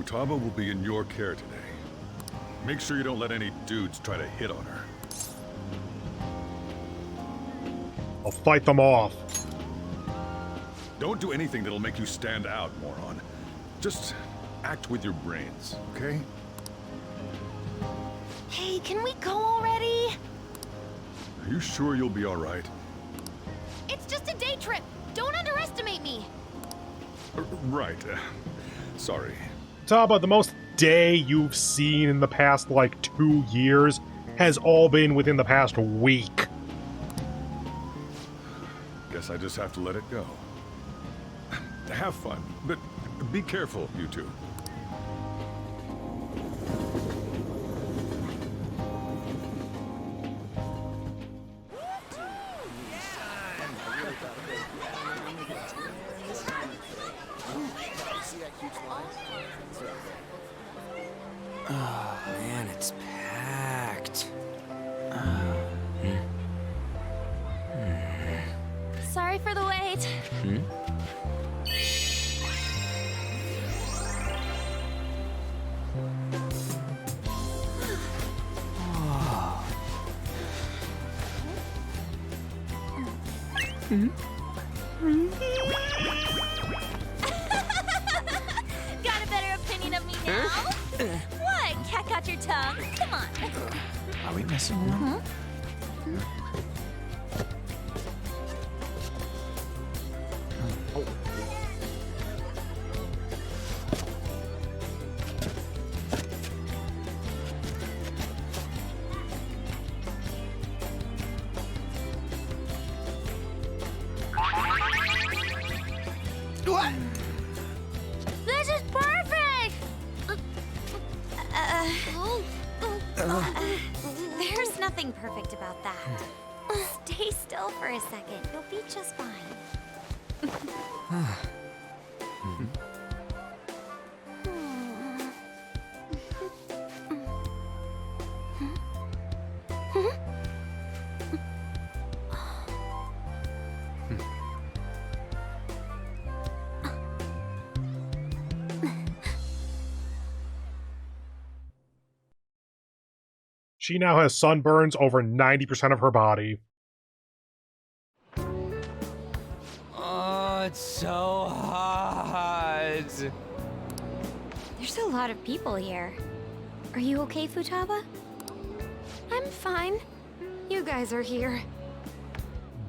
Futaba will be in your care today. Make sure you don't let any dudes try to hit on her. I'll fight them off. Don't do anything that'll make you stand out, moron. Just act with your brains, okay? Hey, can we go already? Are you sure you'll be all right? It's just a day trip. Don't underestimate me. Right. Sorry. Futaba, the most day you've seen in the past, like, 2 years has all been within the past week. Guess I just have to let it go. Have fun, but be careful, you two. Oh man, it's packed. Sorry for the wait. Got a better opinion of me now? What? Cat got your tongue? Come on. Are we messing around? What? This is perfect! There's nothing perfect about that. Stay still for a second. You'll be just fine. She now has sunburns over 90% of her body. Oh, it's so hot. There's a lot of people here. Are you okay, Futaba? I'm fine. You guys are here.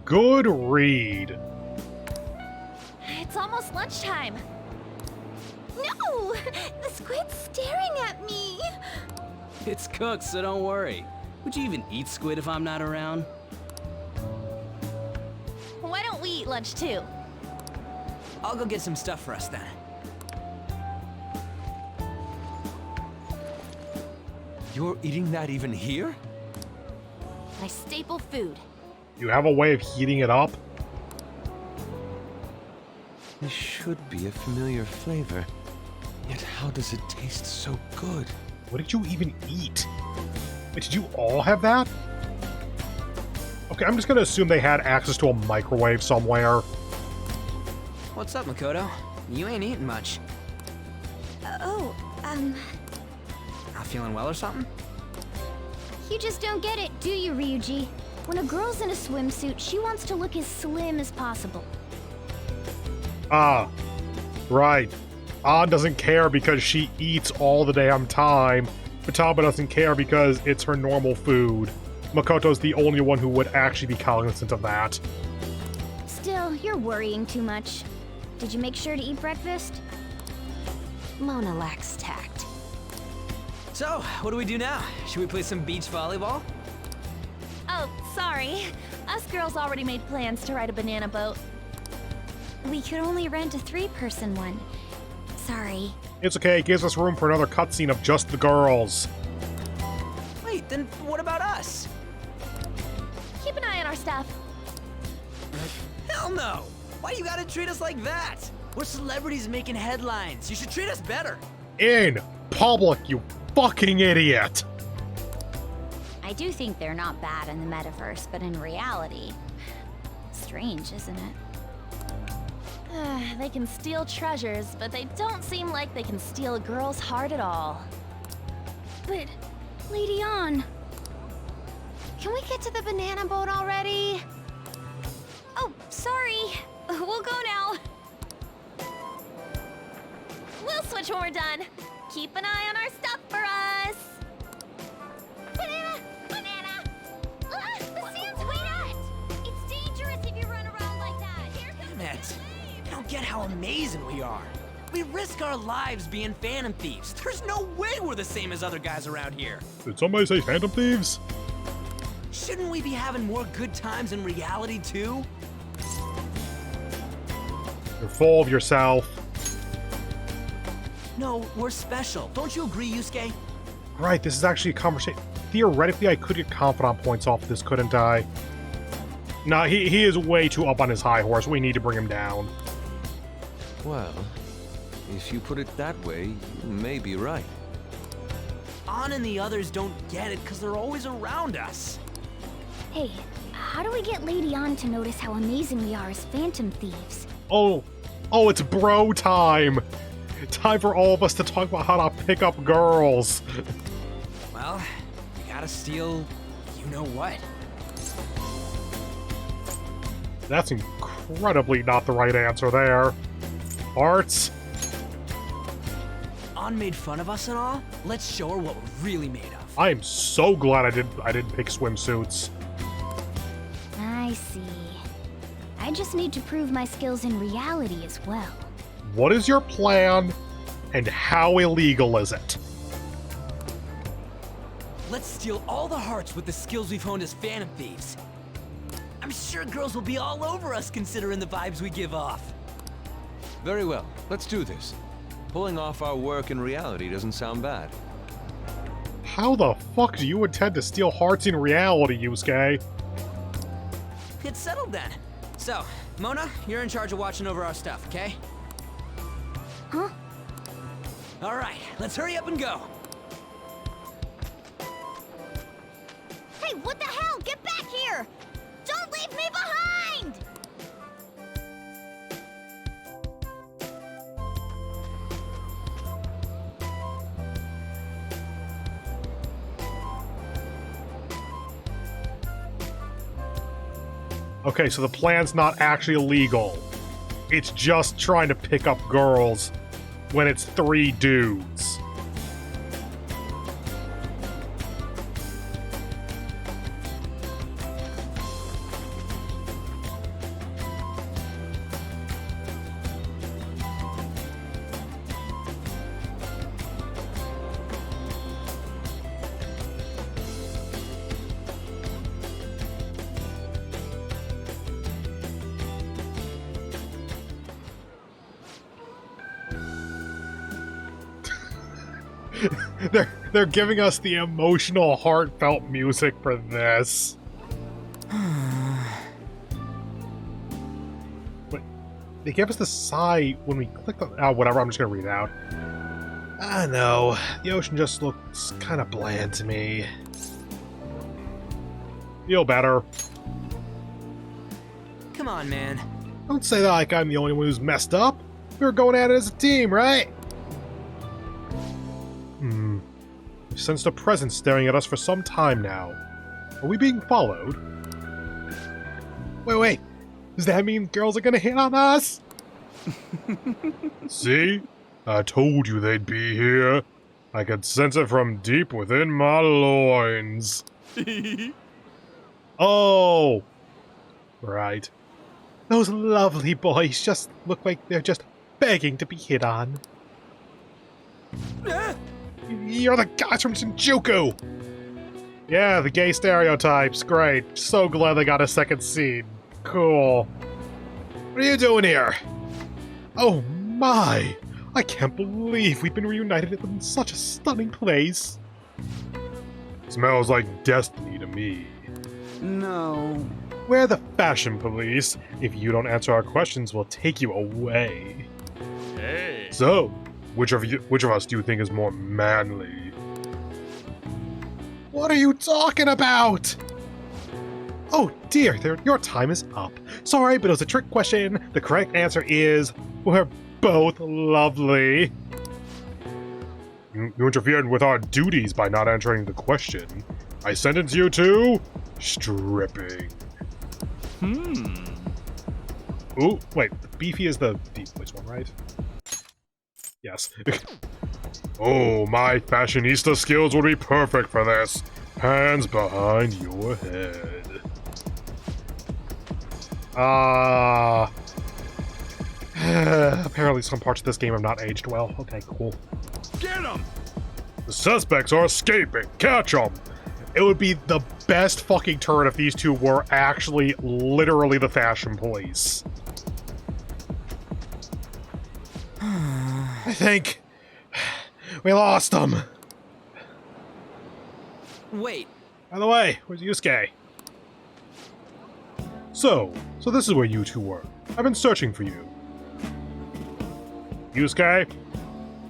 Good read. It's almost lunchtime. No! The squid's staring at me! It's cooked, so don't worry. Would you even eat squid if I'm not around? Why don't we eat lunch too? I'll go get some stuff for us then. You're eating that even here? My staple food. You have a way of heating it up? This should be a familiar flavor. Yet how does it taste so good? What did you even eat? Wait, did you all have that? Okay, I'm just gonna assume they had access to a microwave somewhere. What's up, Makoto? You ain't eating much. Not feeling well or something? You just don't get it, do you, Ryuji? When a girl's in a swimsuit, she wants to look as slim as possible. Ah, right. An doesn't care because she eats all the damn time. Futaba doesn't care because it's her normal food. Makoto's the only one who would actually be cognizant of that. Still, you're worrying too much. Did you make sure to eat breakfast? Mona lacks tact. So, what do we do now? Should we play some beach volleyball? Oh, sorry. Us girls already made plans to ride a banana boat. We could only rent a 3-person one. Sorry. It's okay, it gives us room for another cutscene of just the girls. Wait, then what about us? Keep an eye on our stuff. Hell no! Why you gotta treat us like that? We're celebrities making headlines. You should treat us better. In public, you fucking idiot! I do think they're not bad in the metaverse, but in reality... strange, isn't it? They can steal treasures, but they don't seem like they can steal a girl's heart at all. But, Lady Ann, can we get to the banana boat already? Oh, sorry. We'll go now. We'll switch when we're done. Keep an eye on our stuff for us. Banana! Banana! Ah, the sand's wet! It's dangerous if you run around like that. Here comes Damn it. I don't get how amazing we are. We risk our lives being phantom thieves. There's no way we're the same as other guys around here. Did somebody say phantom thieves? Shouldn't we be having more good times in reality too? You're full of yourself. No, we're special. Don't you agree, Yusuke? Right, this is actually a conversation. Theoretically, I could get confidant points off this, couldn't I? Nah, he is way too up on his high horse. We need to bring him down. Well, if you put it that way, you may be right. Ann and the others don't get it because they're always around us. Hey, how do we get Lady Ann to notice how amazing we are as phantom thieves? Oh, it's bro time. Time for all of us to talk about how to pick up girls. Well, we gotta steal you know what. That's incredibly not the right answer there. Arts? Ann made fun of us and all. Let's show her what we're really made of. I am so glad I didn't pick swimsuits. I see. I just need to prove my skills in reality as well. What is your plan, and how illegal is it? Let's steal all the hearts with the skills we've honed as phantom thieves. I'm sure girls will be all over us considering the vibes we give off. Very well, let's do this. Pulling off our work in reality doesn't sound bad. How the fuck do you intend to steal hearts in reality, Yusuke? It's settled then. So, Mona, you're in charge of watching over our stuff, okay? Huh? All right, let's hurry up and go. Hey, what the hell? Get back here! Don't leave me behind! Okay, so the plan's not actually illegal. It's just trying to pick up girls when it's 3 dudes. They're giving us the emotional, heartfelt music for this. But they gave us the sigh when we clicked on... Oh, whatever, I'm just gonna read it out. I know. The ocean just looks kind of bland to me. Feel better. Come on, man. Don't say that like I'm the only one who's messed up. We were going at it as a team, right? I've sensed a presence staring at us for some time now. Are we being followed? Wait. Does that mean girls are gonna hit on us? See? I told you they'd be here. I could sense it from deep within my loins. Oh! Right. Those lovely boys just look like they're just begging to be hit on. You're the guys from Shinjuku! Yeah, the gay stereotypes. Great. So glad they got a second scene. Cool. What are you doing here? Oh my! I can't believe we've been reunited in such a stunning place. Smells like destiny to me. No. We're the fashion police. If you don't answer our questions, we'll take you away. Hey. So, which of us do you think is more manly? What are you talking about? Oh dear, your time is up. Sorry, but it was a trick question. The correct answer is, we're both lovely. You interfered with our duties by not answering the question. I sentence you to stripping. Ooh, wait, the beefy is the deep voice one, right? Yes. Oh, my fashionista skills would be perfect for this. Hands behind your head. Apparently some parts of this game have not aged well. Okay, cool. Get him! The suspects are escaping. Catch them! It would be the best fucking turn if these two were actually literally the fashion police. I think we lost them. Wait, By the way, where's Yusuke? So this is where you two were. I've been searching for you. Yusuke,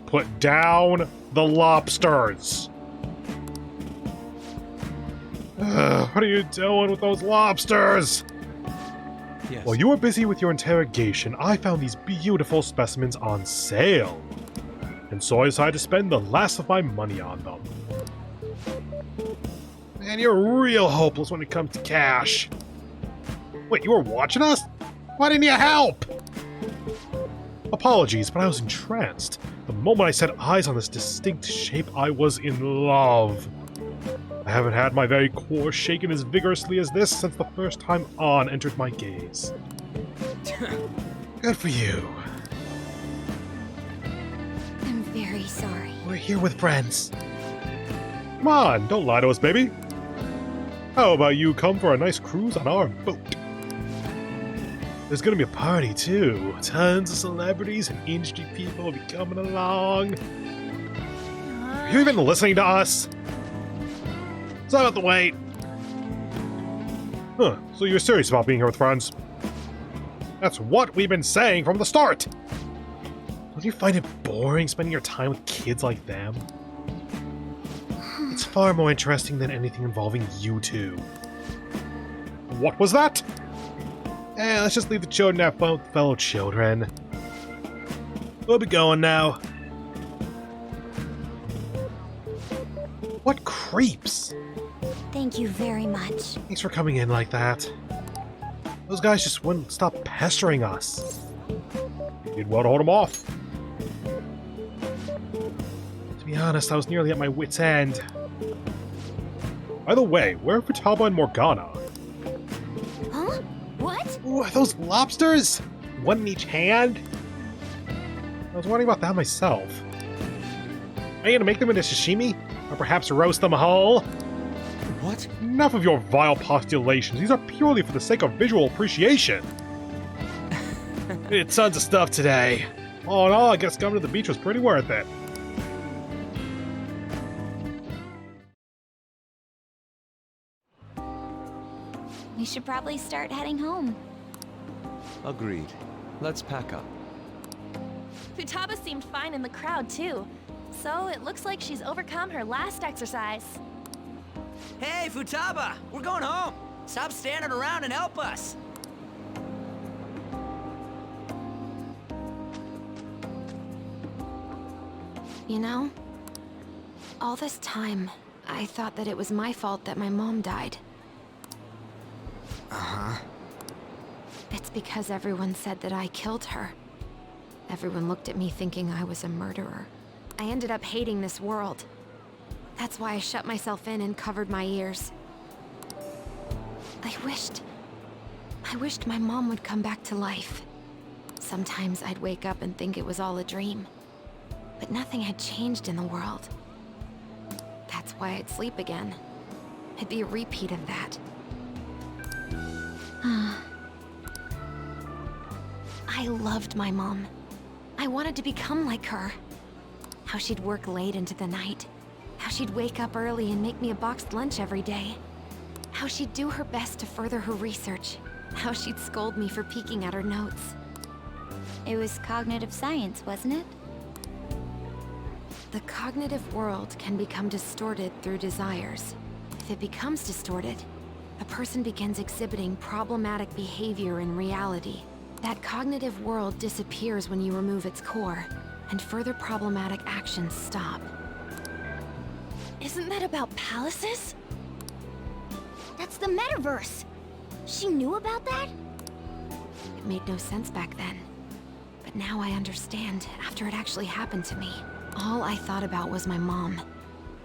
put down the lobsters. What are you doing with those lobsters? Yes. While you were busy with your interrogation, I found these beautiful specimens on sale. And so I decided to spend the last of my money on them. Man, you're real hopeless when it comes to cash. Wait, you were watching us? Why didn't you help? Apologies, but I was entranced. The moment I set eyes on this distinct shape, I was in love. I haven't had my very core shaken as vigorously as this since the first time On entered my gaze. Good for you. I'm very sorry. We're here with friends. Come on, don't lie to us, baby. How about you come for a nice cruise on our boat? There's gonna be a party, too. Tons of celebrities and industry people will be coming along. Are you even listening to us? Sorry about the wait. Huh, so you're serious about being here with friends? That's what we've been saying from the start! Don't you find it boring spending your time with kids like them? It's far more interesting than anything involving you two. What was that? Let's just leave the children to have fun with fellow children. We'll be going now. What creeps? Thank you very much. Thanks for coming in like that. Those guys just wouldn't stop pestering us. You did well to hold them off. To be honest, I was nearly at my wit's end. By the way, where are Futaba and Morgana? Huh? What? Ooh, are those lobsters? One in each hand? I was wondering about that myself. Are you gonna make them into sashimi? Or perhaps roast them whole? What? Enough of your vile postulations. These are purely for the sake of visual appreciation. We did tons of stuff today. All in all, I guess coming to the beach was pretty worth it. We should probably start heading home. Agreed. Let's pack up. Futaba seemed fine in the crowd, too. So it looks like she's overcome her last exercise. hey, Futaba, we're going home. Stop standing around and help us. You know, all this time, I thought that it was my fault that my mom died. Uh-huh. It's because everyone said that I killed her. Everyone looked at me thinking I was a murderer. I ended up hating this world. That's why I shut myself in and covered my ears. I wished my mom would come back to life. Sometimes I'd wake up and think it was all a dream. But nothing had changed in the world. That's why I'd sleep again. It'd be a repeat of that. I loved my mom. I wanted to become like her. How she'd work late into the night. How she'd wake up early and make me a boxed lunch every day. How she'd do her best to further her research. How she'd scold me for peeking at her notes. It was cognitive science, wasn't it? The cognitive world can become distorted through desires. If it becomes distorted, a person begins exhibiting problematic behavior in reality. That cognitive world disappears when you remove its core, and further problematic actions stop. Isn't that about palaces? That's the metaverse. She knew about that? It made no sense back then. But now I understand after it actually happened to me. All I thought about was my mom.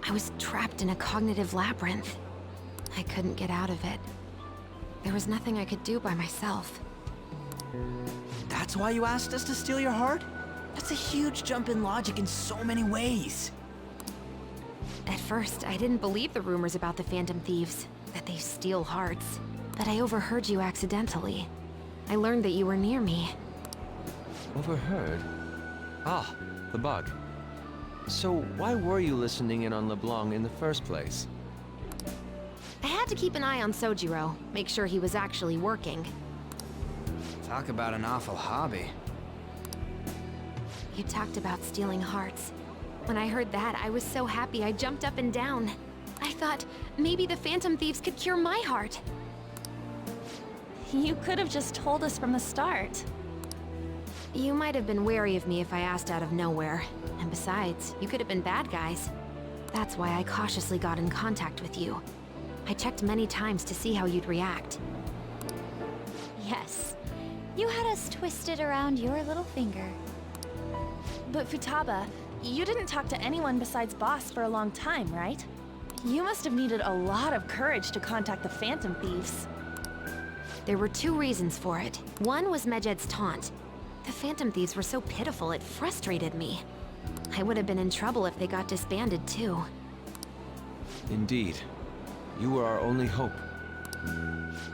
I was trapped in a cognitive labyrinth. I couldn't get out of it. There was nothing I could do by myself. That's why you asked us to steal your heart? That's a huge jump in logic in so many ways. At first, I didn't believe the rumors about the Phantom Thieves, that they steal hearts. But I overheard you accidentally. I learned that you were near me. Overheard? Ah, the bug. So why were you listening in on LeBlanc in the first place? I had to keep an eye on Sojiro, make sure he was actually working. Talk about an awful hobby. You talked about stealing hearts. When I heard that, I was so happy I jumped up and down. I thought maybe the Phantom Thieves could cure my heart. You could have just told us from the start. You might have been wary of me if I asked out of nowhere. And besides, you could have been bad guys. That's why I cautiously got in contact with you. I checked many times to see how you'd react. Yes. You had us twisted around your little finger. But Futaba, you didn't talk to anyone besides Boss for a long time, right? You must have needed a lot of courage to contact the Phantom Thieves. There were two reasons for it. One was Medjed's taunt. The Phantom Thieves were so pitiful it frustrated me. I would have been in trouble if they got disbanded too. Indeed. You were our only hope.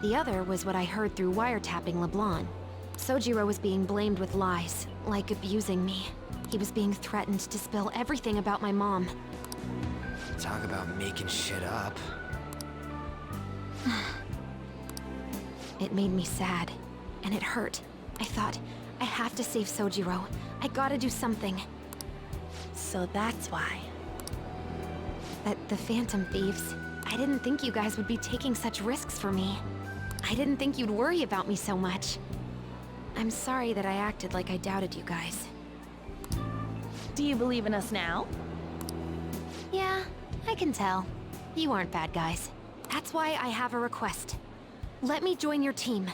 The other was what I heard through wiretapping LeBlanc. Sojiro was being blamed with lies, like abusing me. He was being threatened to spill everything about my mom. Talk about making shit up. It made me sad, and it hurt. I thought, I have to save Sojiro. I gotta do something. So that's why. That the Phantom Thieves, I didn't think you guys would be taking such risks for me. I didn't think you'd worry about me so much. I'm sorry that I acted like I doubted you guys. Do you believe in us now? Yeah, I can tell. You aren't bad guys. That's why I have a request. Let me join your team.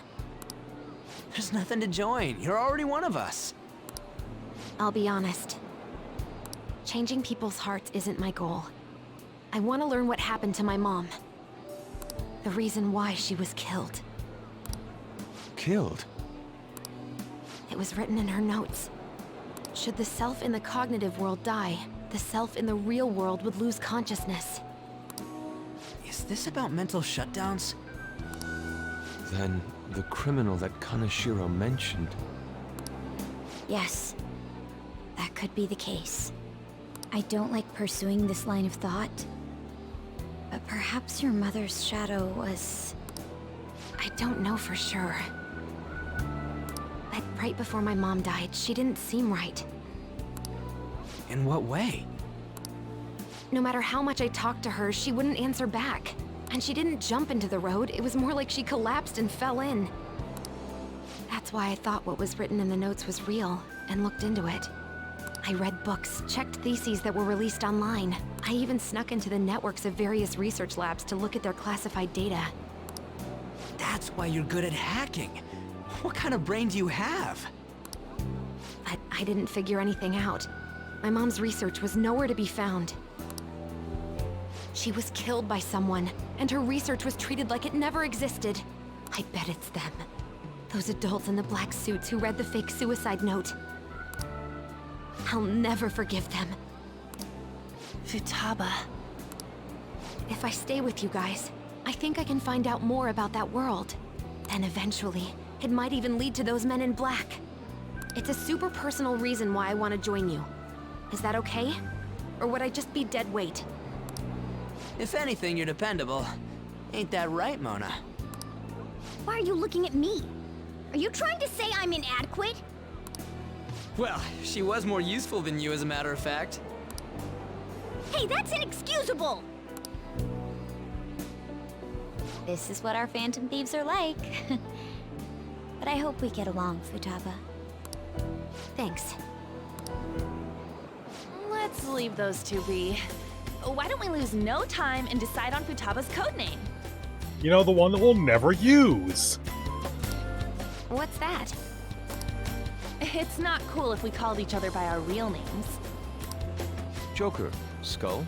There's nothing to join. You're already one of us. I'll be honest. Changing people's hearts isn't my goal. I want to learn what happened to my mom. The reason why she was killed. Killed? It was written in her notes. Should the self in the cognitive world die, the self in the real world would lose consciousness. Is this about mental shutdowns? Then the criminal that Kaneshiro mentioned. Yes. That could be the case. I don't like pursuing this line of thought. But perhaps your mother's shadow was... I don't know for sure. But right before my mom died, she didn't seem right. In what way? No matter how much I talked to her, she wouldn't answer back. And she didn't jump into the road, it was more like she collapsed and fell in. That's why I thought what was written in the notes was real, and looked into it. I read books, checked theses that were released online. I even snuck into the networks of various research labs to look at their classified data. That's why you're good at hacking. What kind of brain do you have? But I didn't figure anything out. My mom's research was nowhere to be found. She was killed by someone, and her research was treated like it never existed. I bet it's them. Those adults in the black suits who read the fake suicide note. I'll never forgive them. Futaba. If I stay with you guys, I think I can find out more about that world. Then eventually, it might even lead to those men in black. It's a super personal reason why I want to join you. Is that okay? Or would I just be dead weight? If anything, you're dependable. Ain't that right, Mona? Why are you looking at me? Are you trying to say I'm inadequate? Well, she was more useful than you, as a matter of fact. Hey, that's inexcusable! This is what our phantom thieves are like. But I hope we get along, Futaba. Thanks. Let's leave those two be. Why don't we lose no time and decide on Futaba's codename? You know, the one that we'll never use. What's that? It's not cool if we called each other by our real names. Joker, Skull,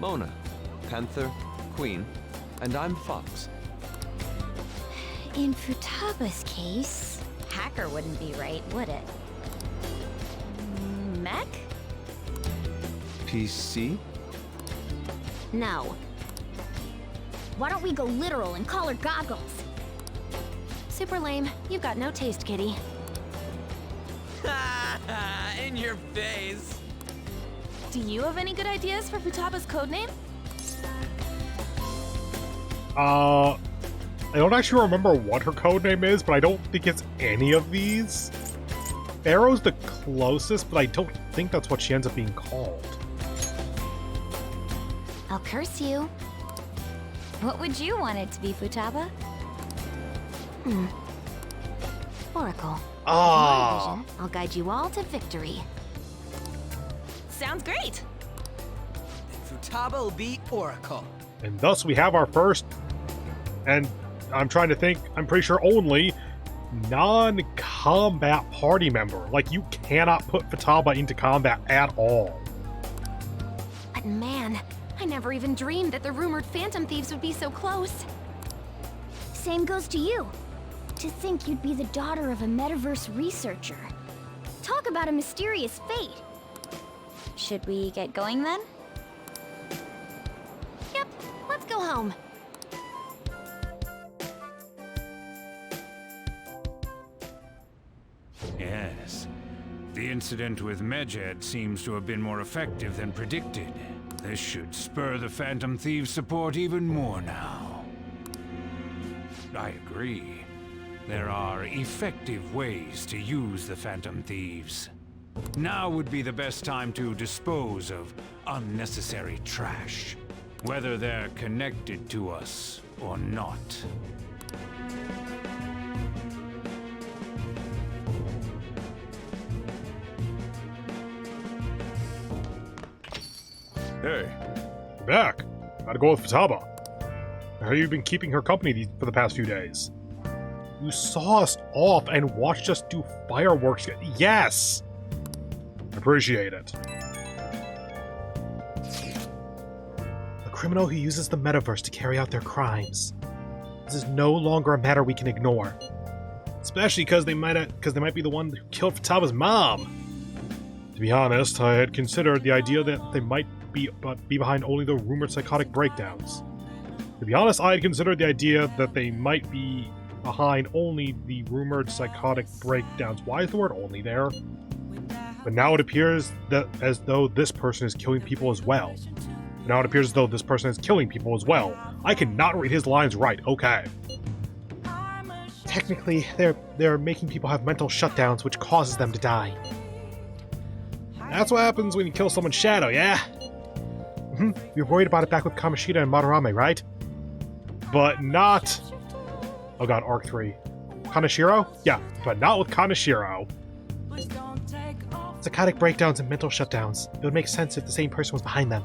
Mona, Panther, Queen, and I'm Fox. In Futaba's case, hacker wouldn't be right, would it? Mech? PC? No. Why don't we go literal and call her Goggles? Super lame. You've got no taste, kitty. In your face. Do you have any good ideas for Futaba's codename? I don't actually remember what her codename is, but I don't think it's any of these. Pharaoh's the closest, but I don't think that's what she ends up being called. I'll curse you. What would you want it to be, Futaba? Oracle. Ah. My vision, I'll guide you all to victory. Sounds great! Futaba will be Oracle. And thus we have our first, and I'm trying to think, I'm pretty sure only, non-combat party member. Like, you cannot put Futaba into combat at all. But man, I never even dreamed that the rumored phantom thieves would be so close. Same goes to you. To think you'd be the daughter of a metaverse researcher. Talk about a mysterious fate. Should we get going then? Yep, let's go home. Yes. The incident with Medjed seems to have been more effective than predicted. This should spur the Phantom Thieves' support even more now. I agree. There are effective ways to use the Phantom Thieves. Now would be the best time to dispose of unnecessary trash, whether they're connected to us or not. Hey, You're back. Gotta go with Futaba. How have you been keeping her company for the past few days? You saw us off and watched us do fireworks. Yes! Appreciate it. A criminal who uses the metaverse to carry out their crimes. This is no longer a matter we can ignore. Especially because they might be the one who killed Futaba's mom. To be honest, I had considered the idea that they might be behind only the rumored psychotic breakdowns. To be honest, I had considered the idea that they might be behind only the rumored psychotic breakdowns. Why is the word only there? But now it appears that as though this person is killing people as well. Now it appears as though this person is killing people as well. I cannot read his lines right. Okay. Technically, they're making people have mental shutdowns, which causes them to die. That's what happens when you kill someone's shadow, yeah? You're worried about it back with Kamoshida and Madarame, right? But not... Oh god, Arc 3. Kaneshiro? Yeah, but not with Kaneshiro. Psychotic breakdowns and mental shutdowns. It would make sense if the same person was behind them.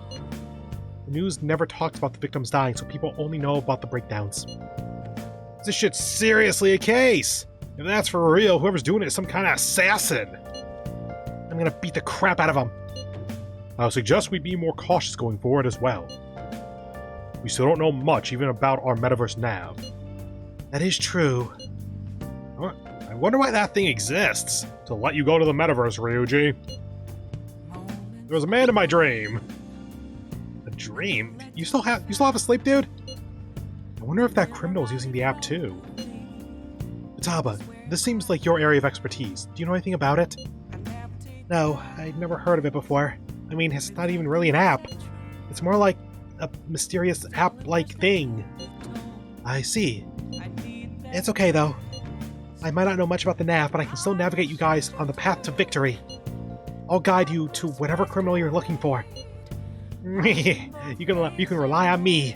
The news never talks about the victims dying, so people only know about the breakdowns. This shit's seriously a case! If that's for real, whoever's doing it is some kind of assassin! I'm gonna beat the crap out of him! I would suggest we be more cautious going forward as well. We still don't know much even about our metaverse nav. That is true. I wonder why that thing exists. To let you go to the metaverse, Ryuji. There was a man in my dream. A dream? You still have a sleep, dude? I wonder if that criminal is using the app too. Futaba, this seems like your area of expertise. Do you know anything about it? No, I'd never heard of it before. I mean, it's not even really an app. It's more like a mysterious app-like thing. I see. It's okay, though. I might not know much about the nav, but I can still navigate you guys on the path to victory. I'll guide you to whatever criminal you're looking for. You can rely on me.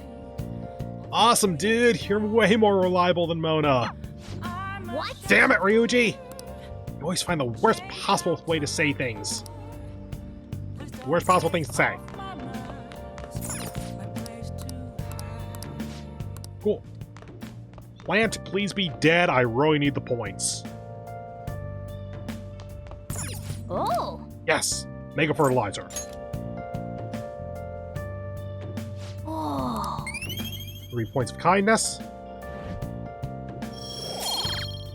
Awesome, dude. You're way more reliable than Mona. What? Damn it, Ryuji! You always find the worst possible way to say things. Worst possible things to say. Cool. Plant, please be dead. I really need the points. Oh. Yes. Mega fertilizer. Oh. 3 points of kindness.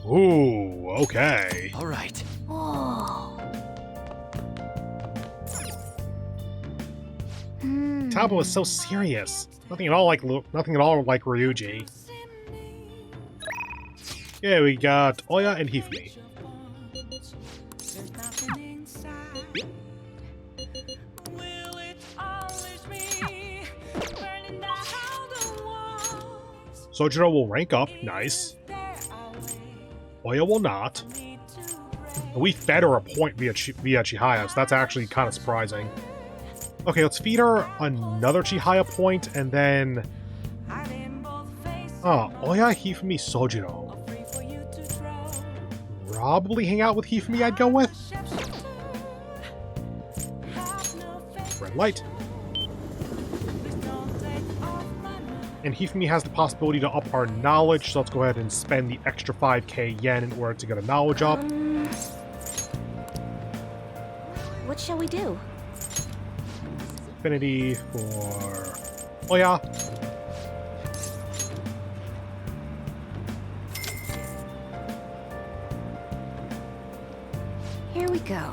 Ooh, okay. All right. Oh. Tabo is so serious. Nothing at all like Ryuji. Yeah, we got Oya and Hifumi. Sojiro will rank up, nice. Oya will not. We fed her a point via Chihaya, so that's actually kind of surprising. Okay, let's feed her another Chihaya point, and then... Oya, Hifumi, Sojiro. Probably hang out with Hifumi, I'd go with. Red light. And Hifumi has the possibility to up our knowledge, so let's go ahead and spend the extra 5k yen in order to get a knowledge up. What shall we do? Affinity for Oya. Here we go.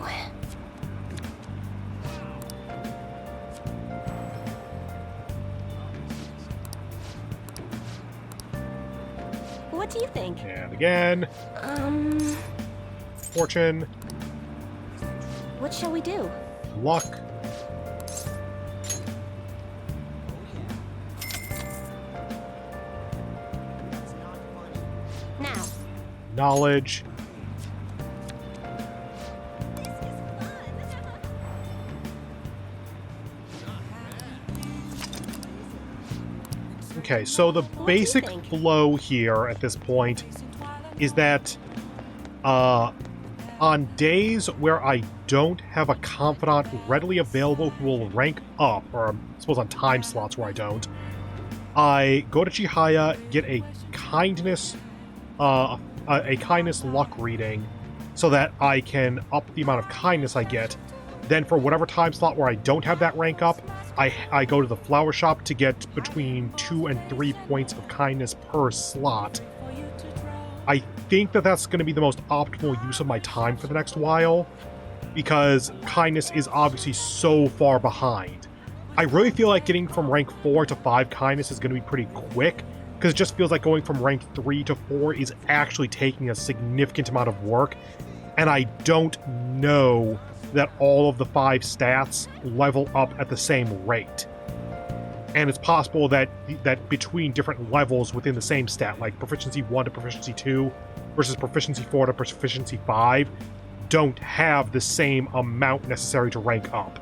What do you think? And again. Fortune. What shall we do? Luck. Now. Knowledge. Okay, so the basic flow here at this point is that on days where I don't have a confidant readily available who will rank up, or I suppose on time slots where I don't, I go to Chihaya, get a kindness luck reading so that I can up the amount of kindness I get. Then for whatever time slot where I don't have that rank up, I go to the flower shop to get between 2 and 3 points of kindness per slot. I think that that's going to be the most optimal use of my time for the next while, because kindness is obviously so far behind. I really feel like getting from rank 4 to 5 kindness is going to be pretty quick, because it just feels like going from rank 3 to 4 is actually taking a significant amount of work, and I don't know that all of the 5 stats level up at the same rate. And it's possible that between different levels within the same stat, like proficiency 1 to proficiency 2 versus proficiency 4 to proficiency 5, don't have the same amount necessary to rank up.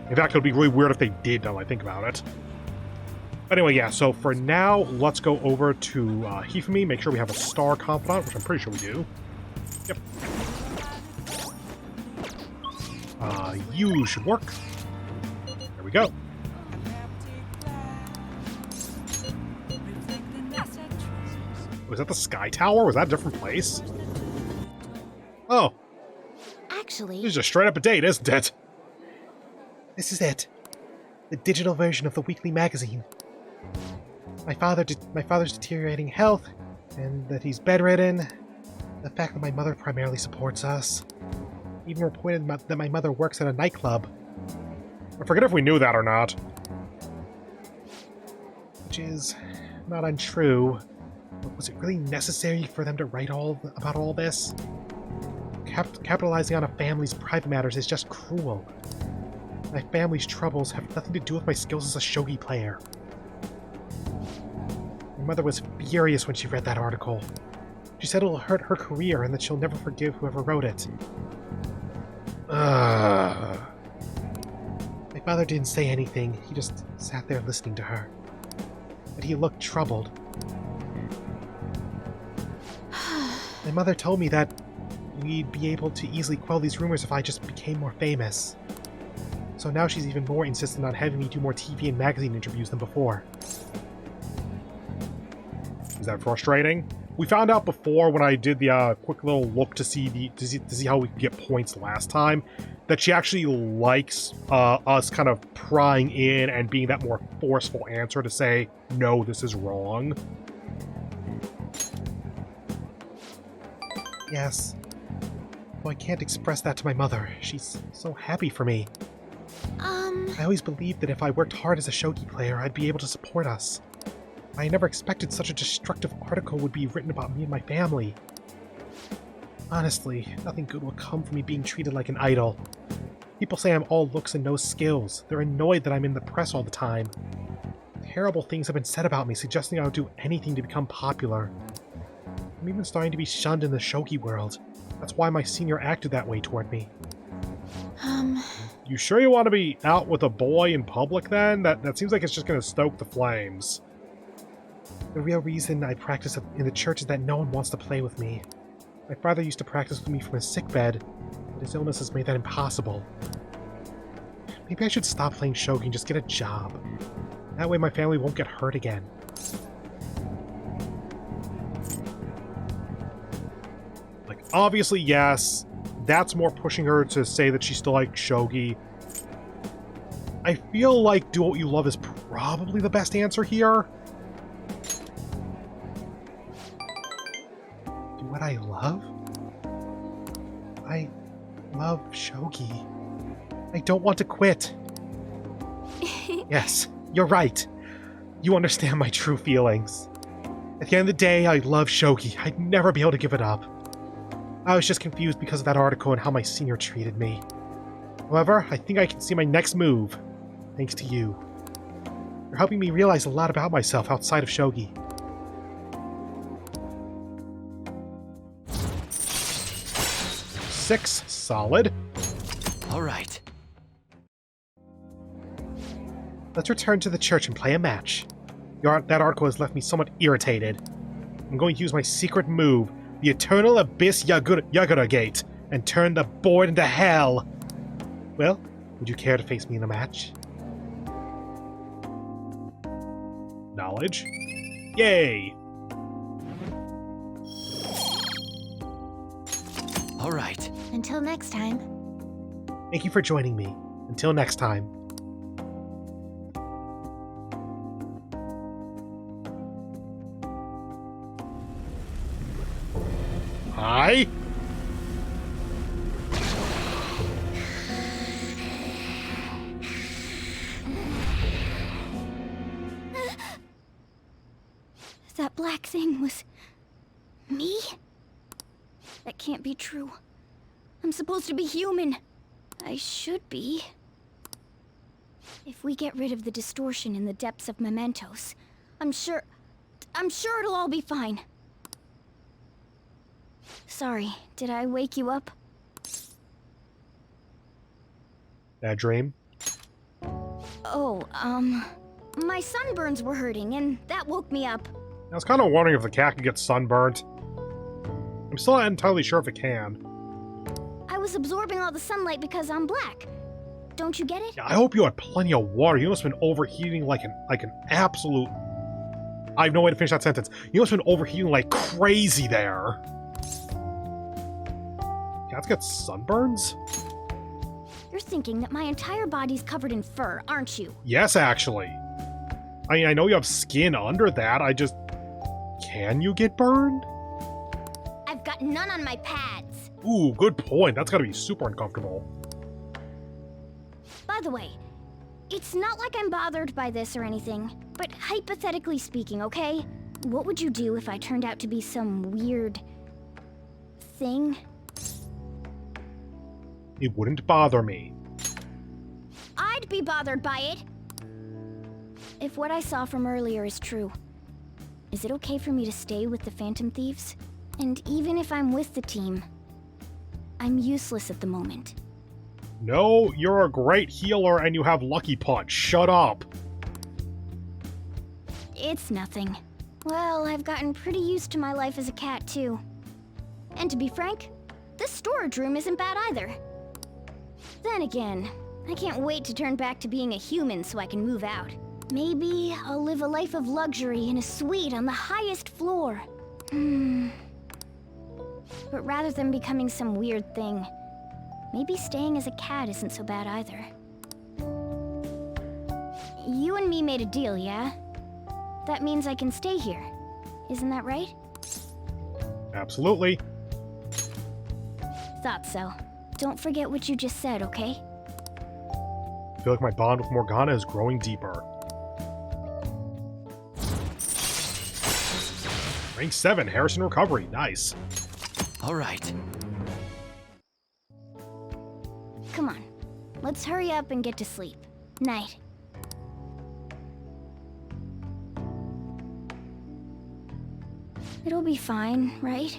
In fact, it would be really weird if they did, now that I think about it. But anyway, yeah, so for now, let's go over to Hifumi, make sure we have a star confidant, which I'm pretty sure we do. Yep. You should work. There we go. Was that the Sky Tower? Was that a different place? Oh. Actually... This is just straight up a date, isn't it? This is it. The digital version of the weekly magazine. My father's deteriorating health, and that he's bedridden. The fact that my mother primarily supports us. Even reported that my mother works at a nightclub. I forget if we knew that or not. Which is not untrue. But was it really necessary for them to write about all this? Capitalizing on a family's private matters is just cruel. My family's troubles have nothing to do with my skills as a shogi player. My mother was furious when she read that article. She said it'll hurt her career and that she'll never forgive whoever wrote it. My father didn't say anything. He just sat there listening to her. but he looked troubled. My mother told me that we'd be able to easily quell these rumors if I just became more famous. So now she's even more insistent on having me do more TV and magazine interviews than before. Is that frustrating? We found out before when I did the quick little look to see how we could get points last time that she actually likes us kind of prying in and being that more forceful answer to say, no, this is wrong. Yes. Though I can't express that to my mother. She's so happy for me. I always believed that if I worked hard as a shogi player, I'd be able to support us. I never expected such a destructive article would be written about me and my family. Honestly, nothing good will come from me being treated like an idol. People say I'm all looks and no skills. They're annoyed that I'm in the press all the time. Terrible things have been said about me, suggesting I would do anything to become popular. I'm even starting to be shunned in the shogi world. That's why my senior acted that way toward me. You sure you want to be out with a boy in public then? That seems like it's just going to stoke the flames. The real reason I practice in the church is that no one wants to play with me. My father used to practice with me from his sickbed, but his illness has made that impossible. Maybe I should stop playing shogi and just get a job. That way my family won't get hurt again. Like, obviously, yes. That's more pushing her to say that she still likes shogi. I feel like do what you love is probably the best answer here. Do what I love? I love shogi. I don't want to quit. Yes, you're right. You understand my true feelings. At the end of the day, I love shogi. I'd never be able to give it up. I was just confused because of that article and how my senior treated me. However, I think I can see my next move, thanks to you. You're helping me realize a lot about myself outside of shogi. Six, solid. All right. Let's return to the church and play a match. That article has left me somewhat irritated. I'm going to use my secret move, the Eternal Abyss Yagura Gate, and turn the board into hell. Well, would you care to face me in a match? Knowledge. Yay! All right. Until next time. Thank you for joining me. Until next time. Hi? That black thing was... me? That can't be true. I'm supposed to be human. I should be. If we get rid of the distortion in the depths of mementos, I'm sure it'll all be fine. Sorry, did I wake you up? Bad dream? Oh, my sunburns were hurting, and that woke me up. I was kind of wondering if the cat could get sunburnt. I'm still not entirely sure if it can. I was absorbing all the sunlight because I'm black. Don't you get it? Yeah, I hope you had plenty of water. You must have been overheating like an absolute... I have no way to finish that sentence. You must have been overheating like crazy there. Cats get sunburns? You're thinking that my entire body's covered in fur, aren't you? Yes, actually. I mean, I know you have skin under that. I just... Can you get burned? I've got none on my pads. Ooh, good point. That's gotta be super uncomfortable. By the way, it's not like I'm bothered by this or anything, but hypothetically speaking, okay? What would you do if I turned out to be some weird... thing? It wouldn't bother me. I'd be bothered by it! If what I saw from earlier is true, is it okay for me to stay with the Phantom Thieves? And even if I'm with the team, I'm useless at the moment. No, you're a great healer and you have Lucky Punch. Shut up. It's nothing. Well, I've gotten pretty used to my life as a cat, too. And to be frank, this storage room isn't bad either. Then again, I can't wait to turn back to being a human so I can move out. Maybe I'll live a life of luxury in a suite on the highest floor. But rather than becoming some weird thing, maybe staying as a cat isn't so bad either. You and me made a deal, yeah? That means I can stay here. Isn't that right? Absolutely. Thought so. Don't forget what you just said, okay? I feel like my bond with Morgana is growing deeper. Rank 7, Harrison Recovery. Nice. All right. Come on. Let's hurry up and get to sleep. Night. It'll be fine, right?